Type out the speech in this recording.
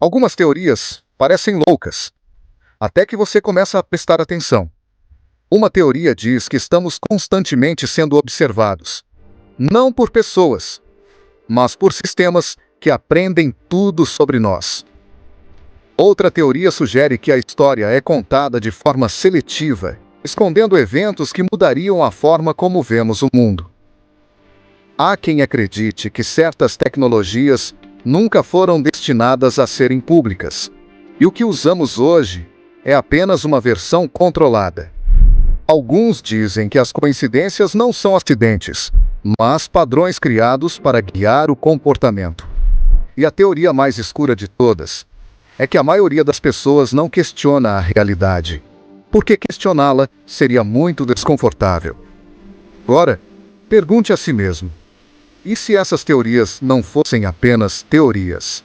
Algumas teorias parecem loucas, até que você começa a prestar atenção. Uma teoria diz que estamos constantemente sendo observados, não por pessoas, mas por sistemas que aprendem tudo sobre nós. Outra teoria sugere que a história é contada de forma seletiva, escondendo eventos que mudariam a forma como vemos o mundo. Há quem acredite que certas tecnologias nunca foram destinadas a serem públicas, e o que usamos hoje é apenas uma versão controlada. Alguns dizem que as coincidências não são acidentes, mas padrões criados para guiar o comportamento. E a teoria mais escura de todas é que a maioria das pessoas não questiona a realidade, porque questioná-la seria muito desconfortável. Agora, pergunte a si mesmo: e se essas teorias não fossem apenas teorias?